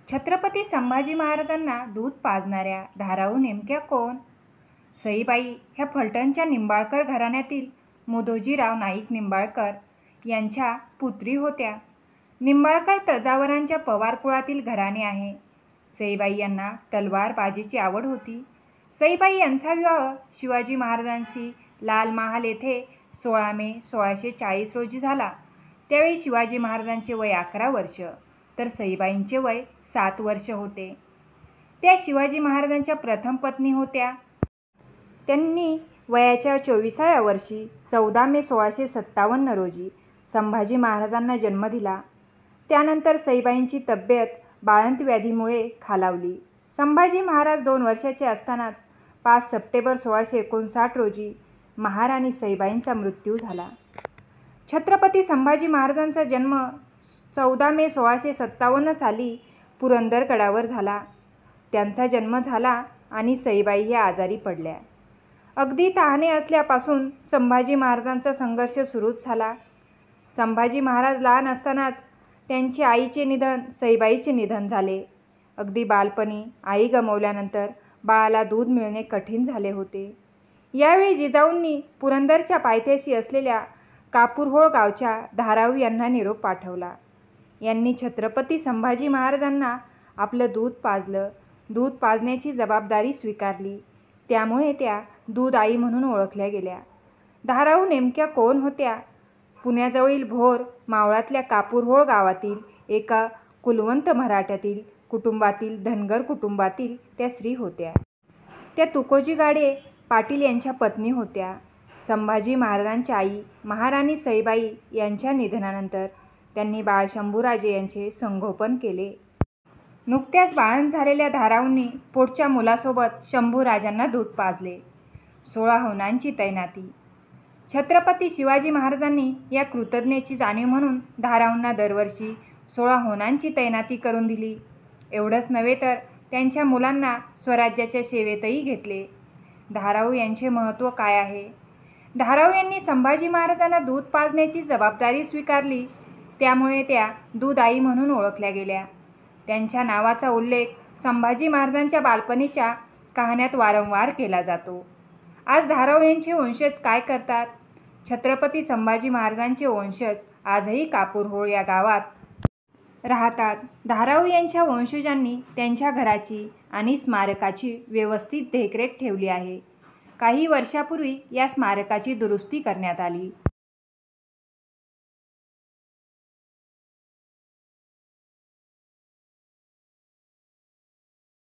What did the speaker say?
छत्रपती संभाजी महाराजांना दूध पाजणाऱ्या धाराऊ नेमक्या कोण? सईबाई ह्या फलटणच्या निंबाळकर घराण्यातील मुधोजीराव नाईक निंबाळकर यांच्या पुत्री होत्या. निंबाळकर तंजावरांच्या पवार कुळातील घराणे आहे. सईबाई यांना तलवारबाजीची आवड होती. सईबाई यांचा विवाह शिवाजी महाराजांशी लाल महाल येथे 16 मे 1640 रोजी झाला. त्यावेळी शिवाजी महाराजांचे वय 11 वर्ष तर सईबाईंचे वय 7 वर्ष होते. त्या शिवाजी महाराजांच्या प्रथम पत्नी होत्या. त्यांनी वयाच्या 24व्या वर्षी 14 मे 1657 रोजी संभाजी महाराजांना जन्म दिला. त्यानंतर सईबाईंची तब्येत बाळंत व्याधीमुळे खालावली. संभाजी महाराज 2 वर्षाचे असतानाच 5 सप्टेंबर 1659 रोजी महाराणी सईबाईंचा मृत्यू झाला. छत्रपती संभाजी महाराजांचा जन्म 14 मे 1657 साली पुरंदरगडावर झाला. त्यांचा जन्म झाला आणि सईबाई ह्या आजारी पडल्या. अगदी तहाने असल्यापासून संभाजी महाराजांचा संघर्ष सुरूच झाला. संभाजी महाराज लहान असतानाच त्यांची आईचे निधन, सईबाईचे निधन झाले. अगदी बालपणी आई गमावल्यानंतर बाळाला दूध मिळणे कठीण झाले होते. यावेळी जिजाऊंनी पुरंदरच्या पायथ्याशी असलेल्या कापूरहोळ गावच्या धाराऊ यांना निरोप पाठवला. यांनी छत्रपती संभाजी महाराजांना आपलं दूध पाजलं. दूध पाजण्याची जबाबदारी स्वीकारली. त्यामुळे त्या दूध आई म्हणून ओळखल्या गेल्या. धाराऊ नेमक्या कोण होत्या? पुण्याजवळील भोर मावळातल्या कापूरहोळ गावातील एका कुलवंत मराठ्यातील कुटुंबातील धनगर कुटुंबातील त्या स्त्री होत्या. त्या तुकोजी गाडे पाटील यांच्या पत्नी होत्या. संभाजी महाराजांच्या आई महाराणी सईबाई यांच्या निधनानंतर त्यांनी बाळ शंभूराजे यांचे संगोपन केले. नुकत्याच बाळंत झालेल्या धाराऊंनी पोटच्या मुलासोबत शंभूराजांना दूध पाजले. 16 होनांची तैनाती. छत्रपती शिवाजी महाराजांनी या कृतज्ञतेची जाणीव म्हणून धाराऊंना दरवर्षी 16 होनांची तैनाती करून दिली. एवढंच नव्हे तर त्यांच्या मुलांना स्वराज्याच्या सेवेतही घेतले. धाराऊ यांचे महत्त्व काय आहे? धाराऊ यांनी संभाजी महाराजांना दूध पाजण्याची जबाबदारी स्वीकारली. त्यामुळे त्या दूध आई म्हणून ओळखल्या गेल्या. त्यांच्या नावाचा उल्लेख संभाजी महाराजांच्या बालपणीच्या कहाण्यात वारंवार केला जातो. आज धाराऊ यांचे वंशज काय करतात? छत्रपती संभाजी महाराजांचे वंशज आजही कापूरहोळ या गावात राहतात. धाराऊ यांच्या वंशजांनी त्यांच्या घराची आणि स्मारकाची व्यवस्थित देखरेख ठेवली आहे. काही वर्षापूर्वी या स्मारकाची दुरुस्ती करण्यात आली.